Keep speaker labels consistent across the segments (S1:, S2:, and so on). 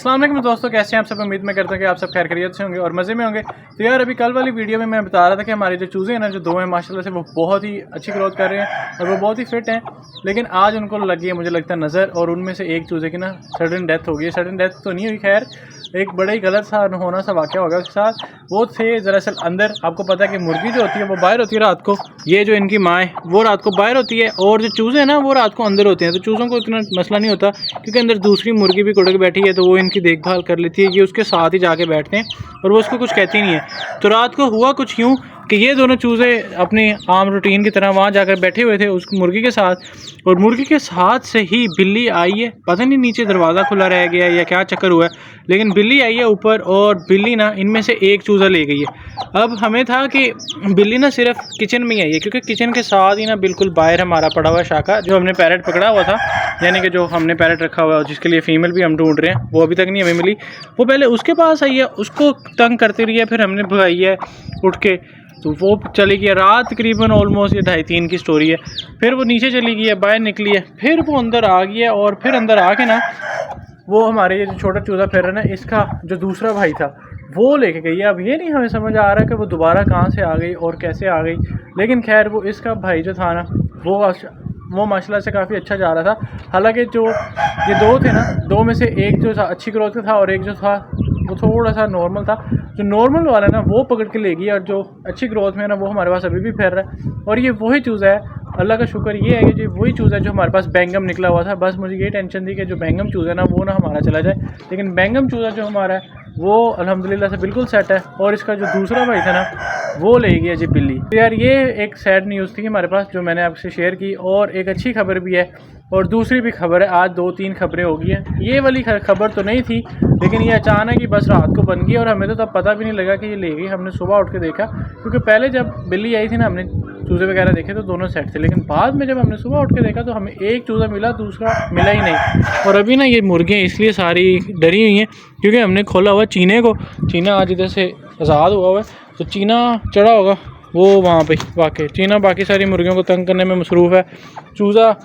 S1: अस्सलाम वालेकुम दोस्तों, कैसे हैं आप सब। उम्मीद में करते हैं कि आप सब खैर खैरियत से होंगे और मज़े में होंगे। तो यार अभी कल वाली वीडियो में मैं बता रहा था कि हमारे जो चूज़े हैं ना, जो दो हैं माशाल्लाह से, वो बहुत ही अच्छी ग्रोथ कर रहे हैं और वो बहुत ही फिट हैं। लेकिन आज उनको लगी है मुझे लगता है नज़र, और उनमें से एक चूज़े की ना सडन डेथ हो गई है। सडन डेथ तो नहीं हुई, खैर एक बड़ा ही गलत सा होना सा वाक़या हो गया उसके साथ। वो थे दरअसल अंदर। आपको पता है कि मुर्गी जो होती है वो बाहर होती है रात को, ये जो इनकी माँ है वो रात को बाहर होती है और जो चूज़े हैं ना वो रात को अंदर होते हैं। तो चूज़ों को इतना मसला नहीं होता क्योंकि अंदर दूसरी मुर्गी भी कुड़ के बैठी है, तो वो इनकी देखभाल कर लेती है। ये उसके साथ ही जाके बैठते हैं और वो उसको कुछ कहती नहीं है। तो रात को हुआ कुछ यूँ कि ये दोनों चूज़े अपनी आम रूटीन की तरह वहाँ जाकर बैठे हुए थे उस मुर्गी के साथ, और मुर्गी के साथ से ही बिल्ली आई है। पता नहीं नीचे दरवाज़ा खुला रह गया है या क्या चक्कर हुआ है, लेकिन बिल्ली आई है ऊपर और बिल्ली ना इनमें से एक चूज़ा ले गई है। अब हमें था कि बिल्ली ना सिर्फ किचन में ही आई है, क्योंकि किचन के साथ ही ना बिल्कुल बाहर हमारा पड़ा हुआ है शाखा, जो हमने पैरेट पकड़ा हुआ था, यानी कि जो हमने पैरेट रखा हुआ है जिसके लिए फ़ीमेल भी हम ढूंढ रहे हैं, वो अभी तक नहीं हमें मिली। वो पहले उसके पास आई है, उसको तंग करती रही है, फिर हमने भगाई है उठ के, तो वो चली गई। रात तकरीबन ऑलमोस्ट ये 2:30-3 की स्टोरी है। फिर वो नीचे चली गई है, बाहर निकली है, फिर वो अंदर आ गई है, और फिर अंदर आके ना वो हमारे ये जो छोटा चूज़ा फिर रहा है ना, इसका जो दूसरा भाई था वो लेके गई है। अब ये नहीं हमें समझ आ रहा कि वो दोबारा कहाँ से आ गई और कैसे आ गई, लेकिन खैर वो इसका भाई जो था ना वो माशाल्लाह से काफ़ी अच्छा जा रहा था। हालांकि जो ये दो थे ना, दो में से एक जो था अच्छी ग्रोथ का था और एक जो था वो थोड़ा सा नॉर्मल था। जो नॉर्मल वाला ना वो पकड़ के ले गई, और जो अच्छी ग्रोथ में ना वो हमारे पास अभी भी फिर रहा है। और ये वही चूज़ा है, अल्लाह का शुक्र ये है कि जो वही चूज़ा है जो हमारे पास बैंगम निकला हुआ था। बस मुझे ये टेंशन थी कि जो बैंगम चूज़ा है ना वो ना हमारा चला जाए, लेकिन बैंगम चूज़ा जो हमारा है वो अल्हम्दुलिल्लाह से बिल्कुल सेट है। और इसका जो दूसरा भाई था ना वो ले गया जी बिल्ली। तो यार ये एक सैड न्यूज़ थी हमारे पास जो मैंने आपसे शेयर की, और एक अच्छी खबर भी है और दूसरी भी खबर है। आज 2-3 खबरें हो गई हैं। ये वाली खबर तो नहीं थी, लेकिन ये अचानक ही बस रात को बन गई और हमें तो तब पता भी नहीं लगा कि ये ले गई। हमने सुबह उठ के देखा, क्योंकि पहले जब बिल्ली आई थी ना हमने चूज़े वगैरह देखे तो दोनों सेट थे, लेकिन बाद में जब हमने सुबह उठ के देखा तो हमें एक चूज़ा मिला, दूसरा मिला ही नहीं। और अभी ना ये मुर्गियाँ इसलिए सारी डरी हुई हैं क्योंकि हमने खोला हुआ चीने को। चीना आज इधर से आज़ाद हुआ हुआ है, तो चीना चढ़ा होगा वो वहाँ पे। वाकई चीना बाकी सारी मुर्गियों को तंग करने में मसरूफ़ है। चूज़ा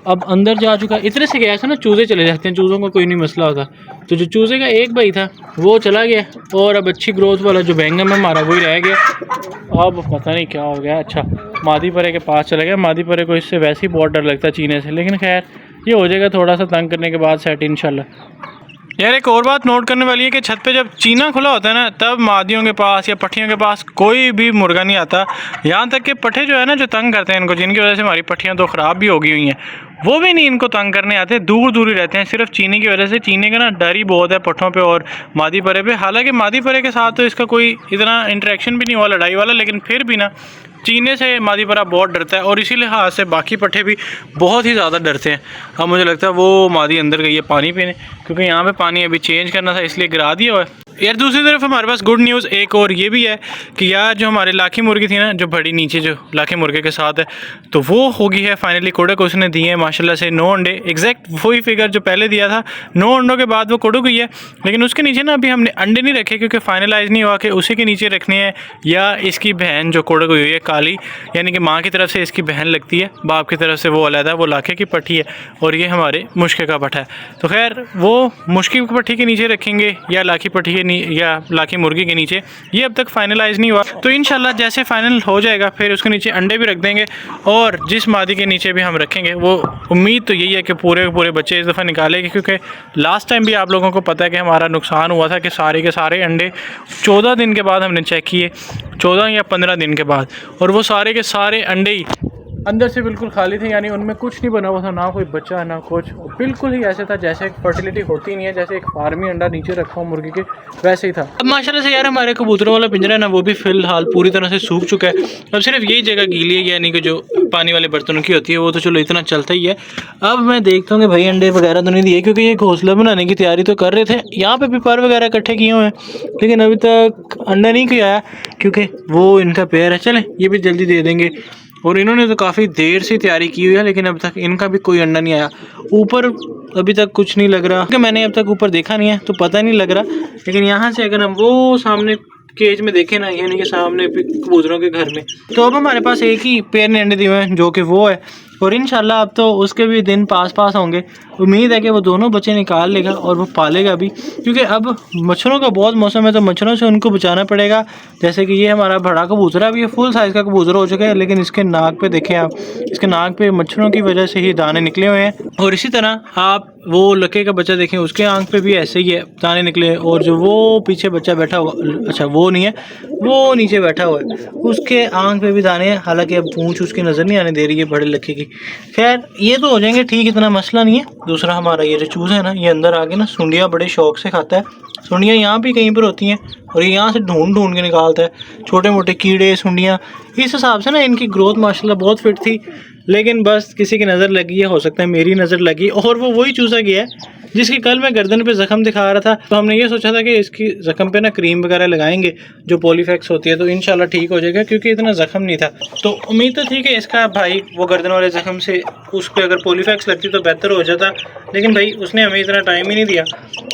S1: अब अंदर जा चुका है। इतने से गया था ना, चूज़े चले जाते हैं, चूज़ों का कोई नहीं मसला होता। तो जो चूज़े का एक भाई था वो चला गया, और अब अच्छी ग्रोथ वाला जो बैंगम है हमारा वही रह गया। अब पता नहीं क्या हो गया। अच्छा, मादी परे के पास चला गया। मादी परे को इससे वैसे ही बहुत डर लगता है चीने से, लेकिन खैर ये हो जाएगा थोड़ा सा तंग करने के बाद सेट इंशाल्लाह। यार एक और बात नोट करने वाली है कि छत पे जब चीना खुला होता है ना, तब मादियों के पास या पट्ठियों के पास कोई भी मुर्गा नहीं आता। यहाँ तक कि पट्ठे जो है ना, जो तंग करते हैं इनको, जिनकी वजह से हमारी पट्ठियाँ तो ख़राब भी हो गई हुई हैं, वो भी नहीं इनको तंग करने आते, दूर दूर ही रहते हैं सिर्फ चीनी की वजह से। चीनी का ना डर ही बहुत है पट्ठों पे और मादी परे पे। हालांकि मादी परे के साथ तो इसका कोई इतना इंटरेक्शन भी नहीं हुआ लड़ाई वाला, लेकिन फिर भी ना चीने से मादी परा बहुत डरता है, और इसी लिहाज से बाकी पट्ठे भी बहुत ही ज़्यादा डरते हैं। अब मुझे लगता है वो मादी अंदर गई है पानी पीने, क्योंकि यहाँ पे पानी अभी चेंज करना था इसलिए गिरा दिया हुआ है। यार दूसरी तरफ हमारे पास गुड न्यूज़ एक और ये भी है कि यार जो हमारे लाखी मुर्गी थी ना, जो बड़ी नीचे जो लाखी मुर्गे के साथ है, तो वो हो गई है फाइनली। कोड़क उसने दिए हैं माशाल्लाह से 9 अंडे, एग्जैक्ट वही फिगर जो पहले दिया था। 9 अंडों के बाद वो कोड़क हुई है, लेकिन उसके नीचे ना अभी हमने अंडे नहीं रखे, क्योंकि फाइनलाइज नहीं हुआ कि उसी के नीचे रखने हैं या इसकी बहन जो कोड़क हुई है काली, यानी कि माँ की तरफ से इसकी बहन लगती है, बाप की तरफ से वो अलग है, वो लाखे की पट्टी है, और ये हमारे मुश्के का पट्ठा है। तो खैर वो मुश्की की पट्टी के नीचे रखेंगे या लाखी पट्टी या लाखी मुर्गी के नीचे, ये अब तक फाइनलाइज नहीं हुआ। तो इंशाल्लाह जैसे फाइनल हो जाएगा फिर उसके नीचे अंडे भी रख देंगे, और जिस मादी के नीचे भी हम रखेंगे वो उम्मीद तो यही है कि पूरे के पूरे बच्चे इस दफ़ा निकालेंगे, क्योंकि लास्ट टाइम भी आप लोगों को पता है कि हमारा नुकसान हुआ था कि सारे के सारे अंडे 14 दिन के बाद हमने चेक किए, 14 या 15 दिन के बाद, और वो सारे के सारे अंडे ही अंदर से बिल्कुल खाली थे, यानी उनमें कुछ नहीं बना हुआ था, ना कोई बच्चा ना कुछ, बिल्कुल ही ऐसे था जैसे फर्टिलिटी होती नहीं है, जैसे एक फार्मी अंडा नीचे रखा हो मुर्गी के, वैसे ही था। अब माशाल्लाह से यार हमारे कबूतरों वाला पिंजरा है ना, वो भी फिलहाल पूरी तरह से सूख चुका है। अब सिर्फ यही जगह गीली है, यानी कि जो पानी वाले बर्तनों की होती है, वो तो चलो इतना चलता ही है। अब मैं देखता हूँ कि भाई अंडे वगैरह तो नहीं दिए, क्योंकि ये घोंसला बनाने की तैयारी तो कर रहे थे, यहाँ पे भी पर वगैरह इकट्ठे किए हुए हैं, लेकिन अभी तक अंडा नहीं किया है, क्योंकि वो इनका पेयर है। चलें ये भी जल्दी दे देंगे। और इन्होंने तो काफ़ी देर से तैयारी की हुई है, लेकिन अब तक इनका भी कोई अंडा नहीं आया। ऊपर अभी तक कुछ नहीं लग रहा, क्योंकि मैंने अब तक ऊपर देखा नहीं है तो पता नहीं लग रहा। लेकिन यहाँ से अगर हम वो सामने केज में देखें ना, यानी कि सामने कबूतरों के घर में, तो अब हमारे पास एक ही पेयर ने अंडे दिए हुए हैं, जो कि वो है। और इंशाल्लाह अब तो उसके भी दिन पास होंगे। उम्मीद है कि वो दोनों बच्चे निकाल लेगा और वो पालेगा भी, क्योंकि अब मच्छरों का बहुत मौसम है तो मच्छरों से उनको बचाना पड़ेगा। जैसे कि ये हमारा बड़ा कबूतर है, अभी ये फुल साइज़ का कबूतर हो चुका है, लेकिन इसके नाक पे देखें आप, इसके नाक पे मच्छरों की वजह से ही दाने निकले हुए हैं। और इसी तरह आप वो लक्के का बच्चा देखें, उसके आँख पे भी ऐसे ही है, दाने निकले। और जो वो पीछे बच्चा बैठा हुआ, अच्छा वो नहीं है, वो नीचे बैठा हुआ है, उसके आँख पे भी दाने हैं। हालांकि अब पूंछ उसकी नज़र नहीं आने दे रही है बड़े लक्के की। खैर ये तो हो जाएंगे ठीक, इतना मसला नहीं है। दूसरा हमारा ये जो चूज़ा है ना, ये अंदर आके ना सुंडियाँ बड़े शौक से खाता है। सुंडियाँ यहाँ भी कहीं पर होती हैं और ये यहाँ से ढूंढ के निकालता है छोटे मोटे कीड़े सुंडियाँ। इस हिसाब से ना इनकी ग्रोथ माशाल्लाह बहुत फिट थी, लेकिन बस किसी की नज़र लगी है, हो सकता है मेरी नज़र लगी, और वो वही चूज़ा गया है जिसकी कल मैं गर्दन पे ज़ख़म दिखा रहा था। तो हमने ये सोचा था कि इसकी ज़ख़म पे ना क्रीम वगैरह लगाएंगे जो पॉलीफैक्स होती है, तो इंशाल्लाह ठीक हो जाएगा, क्योंकि इतना ज़ख़म नहीं था। तो उम्मीद तो थी कि इसका भाई वो गर्दन वाले ज़ख़म से उसको अगर पॉलीफैक्स लगती तो बेहतर हो जाता, लेकिन भाई उसने हमें इतना टाइम ही नहीं दिया,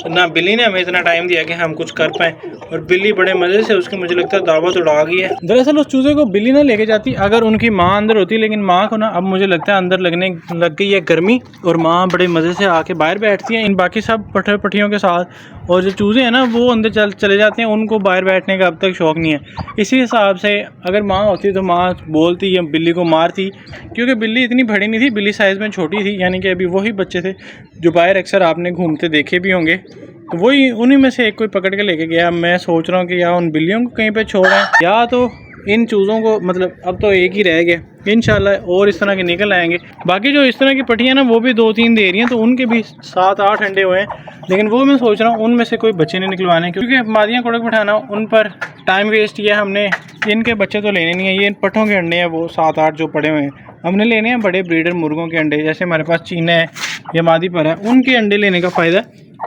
S1: ना बिल्ली ने हमें इतना टाइम दिया कि हम कुछ कर पाएँ। और बिल्ली बड़े मज़े से उसकी मुझे लगता है दावत उड़ा गई है। दरअसल उस चूज़े को बिल्ली ना लेके जाती अगर उनकी माँ अंदर होती, लेकिन माँ को ना अब मुझे लगता है अंदर लगने लग गई है गर्मी, और माँ बड़े मज़े से आके बाहर बैठती है इन बाकी सब पट्टियों के साथ। और जो चूज़े हैं ना वो अंदर चले जाते हैं, उनको बाहर बैठने का अब तक शौक़ नहीं है। इसी हिसाब से अगर माँ होती तो माँ बोलती या बिल्ली को मारती, क्योंकि बिल्ली इतनी बड़ी नहीं थी, बिल्ली साइज़ में छोटी थी, यानी कि अभी वही बच्चे थे जो बाहर अक्सर आपने घूमते देखे भी होंगे, तो वही उन्हीं में से एक कोई पकड़ के लेके गया। मैं सोच रहा हूँ कि या उन बिल्लियों को कहीं पे छोड़ें या तो इन चूज़ों को, मतलब अब तो एक ही रह गया, इंशाल्लाह और इस तरह के निकल आएंगे। बाकी जो इस तरह की पट्टियाँ ना वो भी 2-3 दे रही हैं, तो उनके भी 7-8 अंडे हुए हैं, लेकिन वो मैं सोच रहा हूँ उनमें से कोई बच्चे नहीं निकलवाने, क्योंकि मादियाँ कुड़क बैठाना उन पर टाइम वेस्ट किया हमने। इनके बच्चे तो लेने नहीं है, ये इन पट्टों के अंडे हैं वो 7-8 जो पड़े हुए हैं, हमने लेने हैं बड़े ब्रीडर मुर्गों के अंडे, जैसे हमारे पास चीना है या मादी पर है, उनके अंडे लेने का फ़ायदा,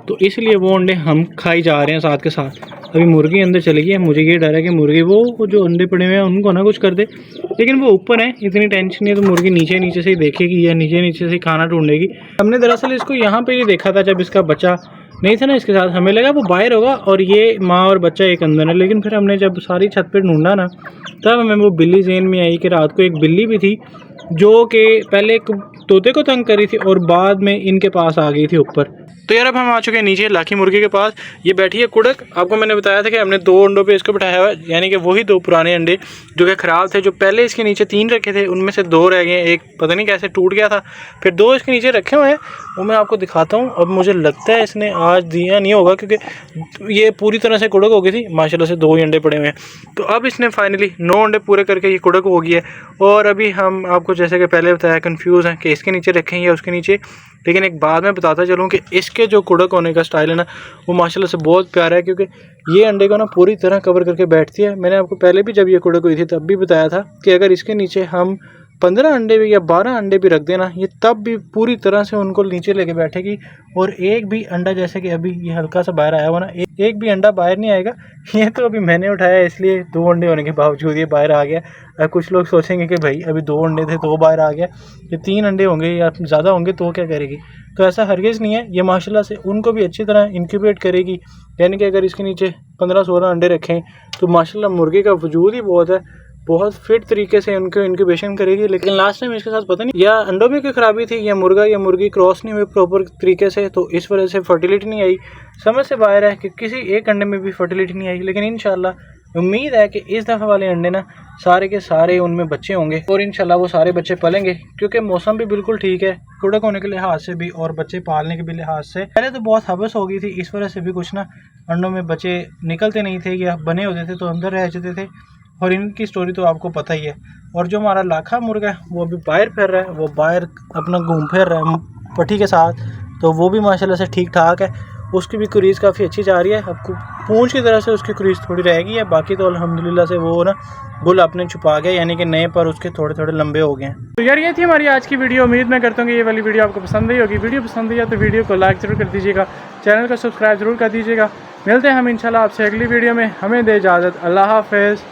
S1: तो इसलिए वो अंडे हम खाई जा रहे हैं साथ के साथ। अभी मुर्गी अंदर चली गई है, मुझे ये डर है कि मुर्गी वो जो अंडे पड़े हुए हैं उनको ना कुछ कर दे, लेकिन वो ऊपर है, इतनी टेंशन नहीं है, तो मुर्गी नीचे से ही देखेगी या नीचे से ही खाना ढूंढेगी। हमने दरअसल इसको यहाँ पे ही देखा था जब इसका बच्चा नहीं था ना इसके साथ, हमें लगा वो बाहर होगा और ये माँ और बच्चा एक अंदर है, लेकिन फिर हमने जब सारी छत पे ढूंढा ना, तब हमें वो बिल्ली ज़हन में आई कि रात को एक बिल्ली भी थी जो कि पहले एक तोते को तंग करी थी और बाद में इनके पास आ गई थी ऊपर। तो यार अब हम आ चुके हैं नीचे लाखी मुर्गी के पास। ये बैठी है कुड़क, आपको मैंने बताया था कि हमने 2 अंडों पे इसको बिठाया हुआ है, यानी कि वही 2 पुराने अंडे जो कि ख़राब थे, जो पहले इसके नीचे 3 रखे थे उनमें से 2 रह गए, एक पता नहीं कैसे टूट गया था, फिर 2 इसके नीचे रखे हुए हैं, वो मैं आपको दिखाता हूँ। अब मुझे लगता है इसने आज दिया नहीं होगा, क्योंकि ये पूरी तरह से कुड़क हो गई थी, माशाल्लाह से 2 ही अंडे पड़े हुए हैं। तो अब इसने फाइनली 9 अंडे पूरे करके ये कुड़क हो गई है। और अभी हम आपको जैसे कि पहले बताया कन्फ्यूज़ हैं कि इसके नीचे रखें या उसके नीचे, लेकिन एक बात मैं बताता चलूँ कि इसके जो कुड़क होने का स्टाइल है ना वो माशाल्लाह से बहुत प्यारा है, क्योंकि ये अंडे को ना पूरी तरह कवर करके बैठती है। मैंने आपको पहले भी जब ये कुड़क हुई थी तब भी बताया था कि अगर इसके नीचे हम 15 अंडे भी या 12 अंडे भी रख देना, ये तब भी पूरी तरह से उनको नीचे लेके बैठेगी, और एक भी अंडा, जैसे कि अभी ये हल्का सा बाहर आया हुआ ना, एक भी अंडा बाहर नहीं आएगा। ये तो अभी मैंने उठाया इसलिए 2 अंडे होने के बावजूद ये बाहर आ गया। कुछ लोग सोचेंगे कि भाई अभी 2 अंडे थे तो बाहर आ गया, ये 3 अंडे होंगे या ज़्यादा होंगे तो क्या करेगी, तो ऐसा हरगिज़ नहीं है। ये माशाल्लाह से उनको भी अच्छी तरह इंक्यूबेट करेगी, यानी कि अगर इसके नीचे 15-16 अंडे रखें तो माशाल्लाह मुर्गी का वजूद ही बहुत है, बहुत फिट तरीके से उनको इंक्यूबेशन करेगी। लेकिन लास्ट टाइम इसके साथ पता नहीं या अंडों में कोई ख़राबी थी या मुर्गा या मुर्गी क्रॉस नहीं हुई प्रॉपर तरीके से, तो इस वजह से फर्टिलिटी नहीं आई। समझ से बाहर है कि किसी एक अंडे में भी फर्टिलिटी नहीं आई, लेकिन इंशाल्लाह उम्मीद है कि इस दफ़ा वाले अंडे ना सारे के सारे उनमें बच्चे होंगे और इंशाल्लाह वो सारे बच्चे पलेंगे, क्योंकि मौसम भी बिल्कुल ठीक है कुड़क होने के लिहाज से भी और बच्चे पालने के भी लिहाज से। पहले तो बहुत हवस हो गई थी, इस वजह से भी कुछ ना अंडों में बच्चे निकलते नहीं थे या बने होते थे तो अंदर रह जाते थे, और इनकी स्टोरी तो आपको पता ही है। और जो हमारा लाखा मुर्गा है वो अभी बाहर फिर रहा है, वो बाहर अपना घूम फिर रहा है पट्टी के साथ, तो वो भी माशाल्लाह से ठीक ठाक है, उसकी भी क्रीज़ काफ़ी अच्छी जा रही है। आपको पूंछ की तरह से उसकी क्रीज़ थोड़ी रह गई है, बाकी तो अल्हम्दुलिल्लाह से वो ना गुल अपने छुपा गया, यानी कि नए पर उसके थोड़े थोड़े लंबे हो गए हैं। तो यार ये थी हमारी आज की वीडियो। उम्मीद मैं करता हूँ कि ये वाली वीडियो आपको पसंद आई होगी। वीडियो पसंद आई तो वीडियो को लाइक ज़रूर कर दीजिएगा, चैनल को सब्सक्राइब ज़रूर कर दीजिएगा। मिलते हैं हम इंशाल्लाह आपसे अगली वीडियो में। हमें दे इजाज़त, अल्लाह हाफ़िज़।